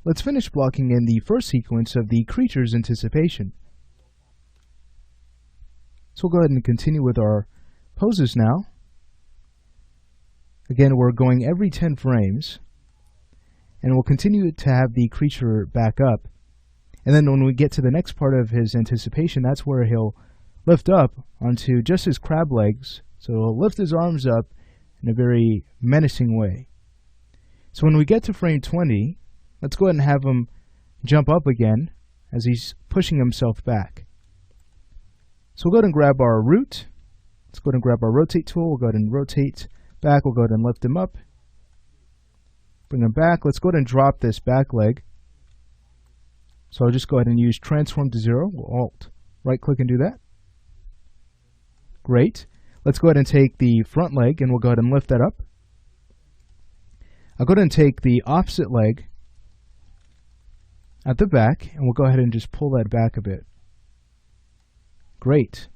let's finish blocking in the first sequence of the creature's anticipation. So we'll go ahead and continue with our poses now. Again, we're going every 10 frames, and we'll continue to have the creature back up. And then when we get to the next part of his anticipation, that's where he'll lift up onto just his crab legs. So he'll lift his arms up in a very menacing way. So when we get to frame 20, let's go ahead and have him jump up again as he's pushing himself back. So we'll go ahead and grab our root. Let's go ahead and grab our rotate tool. We'll go ahead and rotate back. We'll go ahead and lift him up. Bring him back. Let's go ahead and drop this back leg. So I'll just go ahead and use transform to 0. We'll Alt right click and do that. Great. Let's go ahead and take the front leg and we'll go ahead and lift that up. I'll go ahead and take the opposite leg at the back and we'll go ahead and just pull that back a bit. Great.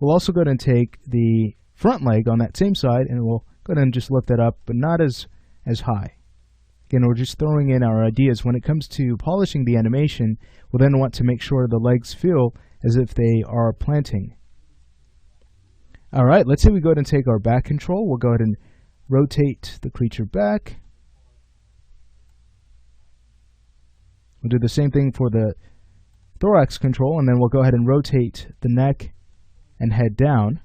We'll also go ahead and take the front leg on that same side and we'll go ahead and just lift that up, but not as high. Again, we're just throwing in our ideas. When it comes to polishing the animation, we'll then want to make sure the legs feel as if they are planting. Alright, let's say we go ahead and take our back control. We'll go ahead and rotate the creature back. We'll do the same thing for the thorax control, and then we'll go ahead and rotate the neck and head down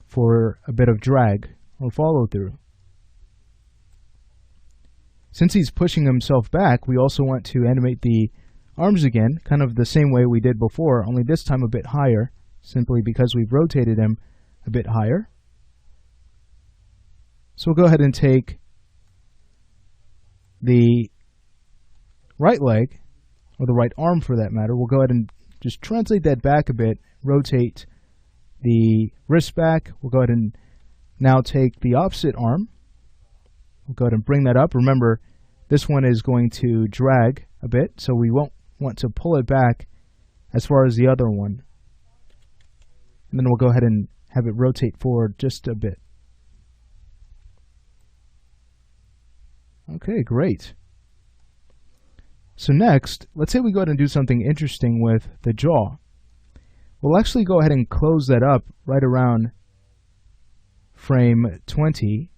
for a bit of drag or follow through. Since he's pushing himself back, we also want to animate the arms again, kind of the same way we did before, only this time a bit higher, simply because we've rotated him a bit higher. So we'll go ahead and take the right leg, or the right arm for that matter. We'll go ahead and just translate that back a bit, rotate the wrist back. We'll go ahead and now take the opposite arm. We'll go ahead and bring that up. Remember, this one is going to drag a bit, so we won't want to pull it back as far as the other one. And then we'll go ahead and have it rotate forward just a bit. Okay, great. So next, let's say we go ahead and do something interesting with the jaw. We'll actually go ahead and close that up right around frame 20.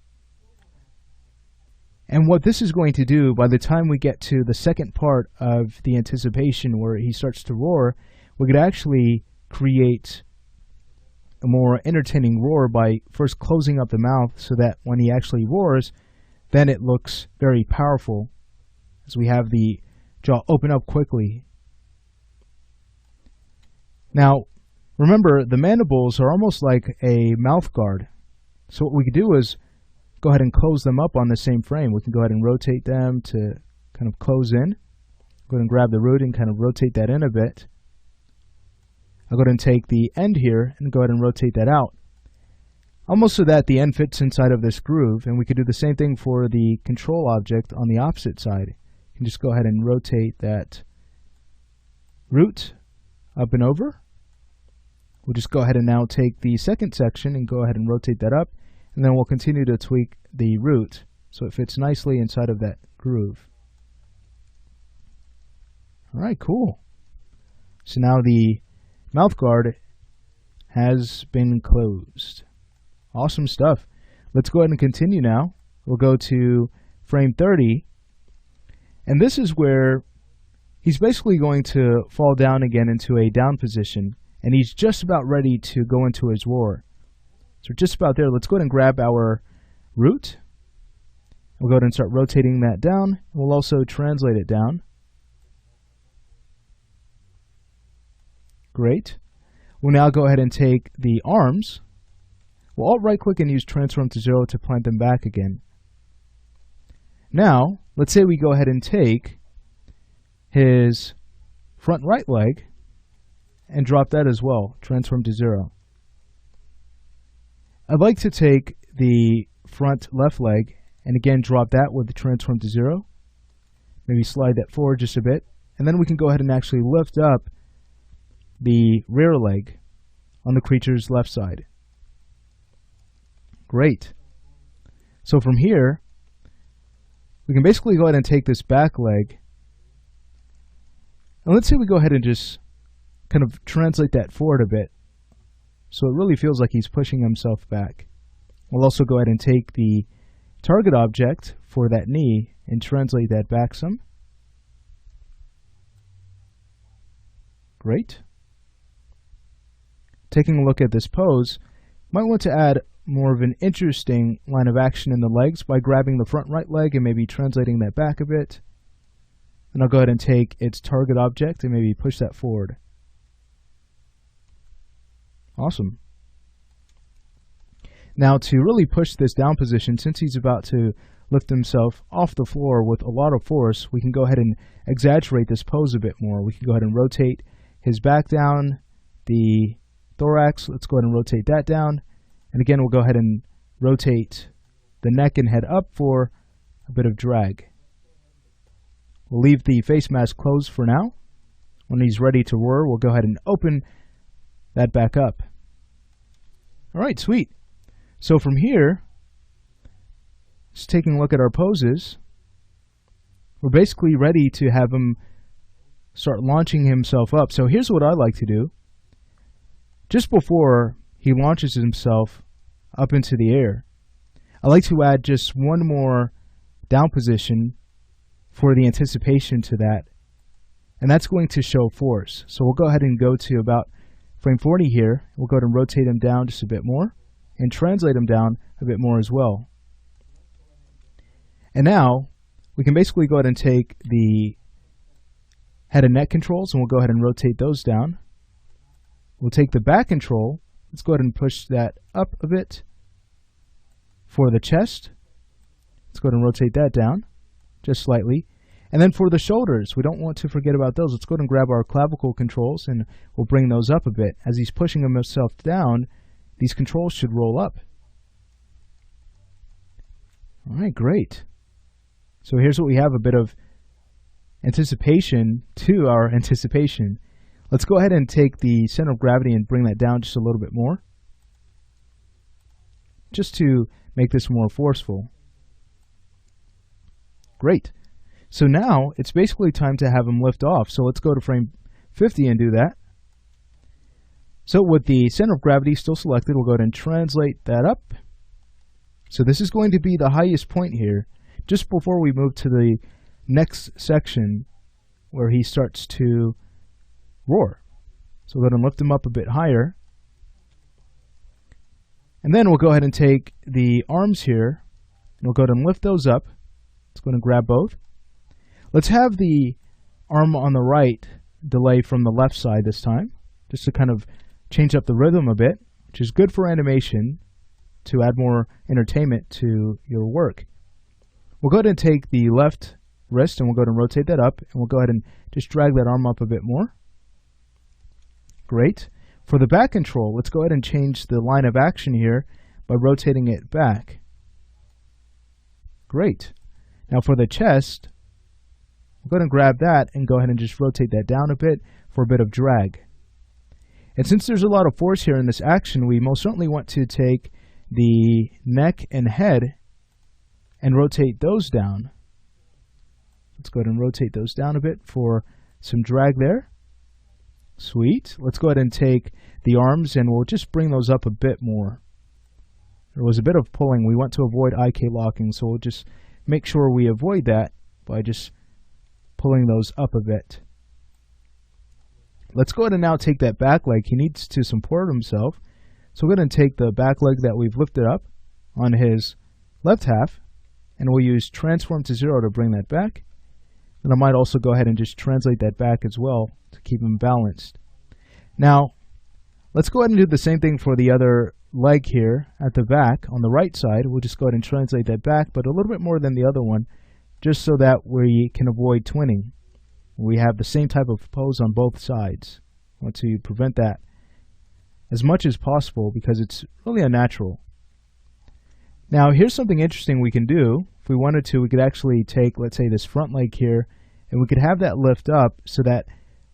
And what this is going to do, by the time we get to the second part of the anticipation where he starts to roar, we could actually create a more entertaining roar by first closing up the mouth so that when he actually roars, then it looks very powerful as we have the jaw open up quickly. Now, remember, the mandibles are almost like a mouth guard. So what we could do is go ahead and close them up on the same frame. We can go ahead and rotate them to kind of close in. Go ahead and grab the root and kind of rotate that in a bit. I'll go ahead and take the end here and go ahead and rotate that out, almost so that the end fits inside of this groove. And we could do the same thing for the control object on the opposite side. You can just go ahead and rotate that root up and over. We'll just go ahead and now take the second section and go ahead and rotate that up, and then we'll continue to tweak the root so it fits nicely inside of that groove. Alright, cool. So now the mouth guard has been closed. Awesome stuff. Let's go ahead and continue now. We'll go to frame 30. And this is where he's basically going to fall down again into a down position. And he's just about ready to go into his roar. So we're just about there. Let's go ahead and grab our root. We'll go ahead and start rotating that down. We'll also translate it down. Great. We'll now go ahead and take the arms. We'll alt right click and use transform to 0 to plant them back again. Now, let's say we go ahead and take his front right leg and drop that as well, transform to 0. I'd like to take the front left leg and again drop that with the transform to 0. Maybe slide that forward just a bit. And then we can go ahead and actually lift up the rear leg on the creature's left side. Great. So from here, we can basically go ahead and take this back leg, and let's say we go ahead and just kind of translate that forward a bit, so it really feels like he's pushing himself back. We'll also go ahead and take the target object for that knee and translate that back some. Great. Taking a look at this pose, might want to add more of an interesting line of action in the legs by grabbing the front right leg and maybe translating that back a bit. And I'll go ahead and take its target object and maybe push that forward. Awesome. Now to really push this down position, since he's about to lift himself off the floor with a lot of force, we can go ahead and exaggerate this pose a bit more. We can go ahead and rotate his back down, the thorax, let's go ahead and rotate that down. And again, we'll go ahead and rotate the neck and head up for a bit of drag. We'll leave the face mask closed for now. When he's ready to roar, we'll go ahead and open that back up. All right, sweet. So from here, just taking a look at our poses, we're basically ready to have him start launching himself up. So here's what I like to do. Just before he launches himself up into the air, I like to add just one more down position for the anticipation to that, and that's going to show force. So we'll go ahead and go to about frame 40 here. We'll go ahead and rotate him down just a bit more and translate him down a bit more as well. And now we can basically go ahead and take the head and neck controls and we'll go ahead and rotate those down. We'll take the back control. Let's go ahead and push that up a bit. For the chest, let's go ahead and rotate that down just slightly. And then for the shoulders, we don't want to forget about those. Let's go ahead and grab our clavicle controls and we'll bring those up a bit. As he's pushing himself down, these controls should roll up. All right, great. So here's what we have, a bit of anticipation to our anticipation. Let's go ahead and take the center of gravity and bring that down just a little bit more, just to make this more forceful. Great. So now it's basically time to have him lift off. So let's go to frame 50 and do that. So with the center of gravity still selected, we'll go ahead and translate that up. So this is going to be the highest point here, just before we move to the next section where he starts to roar. So we'll go ahead and lift him up a bit higher. And then we'll go ahead and take the arms here, and we'll go ahead and lift those up. Let's go ahead and grab both. Let's have the arm on the right delay from the left side this time, just to kind of change up the rhythm a bit, which is good for animation to add more entertainment to your work. We'll go ahead and take the left wrist and we'll go ahead and rotate that up, and we'll go ahead and just drag that arm up a bit more. Great. For the back control, let's go ahead and change the line of action here by rotating it back. Great. Now for the chest, we'll go ahead and grab that and go ahead and just rotate that down a bit for a bit of drag. And since there's a lot of force here in this action, we most certainly want to take the neck and head and rotate those down. Let's go ahead and rotate those down a bit for some drag there. Sweet. Let's go ahead and take the arms and we'll just bring those up a bit more. There was a bit of pulling. We want to avoid IK locking, so we'll just make sure we avoid that by just pulling those up a bit. Let's go ahead and now take that back leg. He needs to support himself. So we're going to take the back leg that we've lifted up on his left half, and we'll use transform to 0 to bring that back. And I might also go ahead and just translate that back as well to keep him balanced. Now, let's go ahead and do the same thing for the other leg here at the back on the right side. We'll just go ahead and translate that back, but a little bit more than the other one, just so that we can avoid twinning. We have the same type of pose on both sides. I want to prevent that as much as possible because it's really unnatural. Now here's something interesting we can do. If we wanted to, we could actually take, let's say, this front leg here, and we could have that lift up so that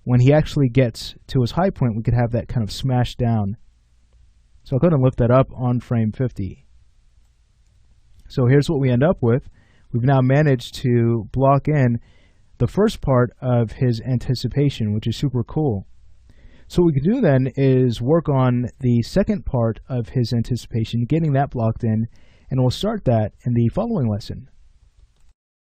when he actually gets to his high point, we could have that kind of smash down. So I'll go ahead and lift that up on frame 50. So here's what we end up with. we've now managed to block in the first part of his anticipation, which is super cool. So what we can do then is work on the second part of his anticipation, getting that blocked in, and we'll start that in the following lesson.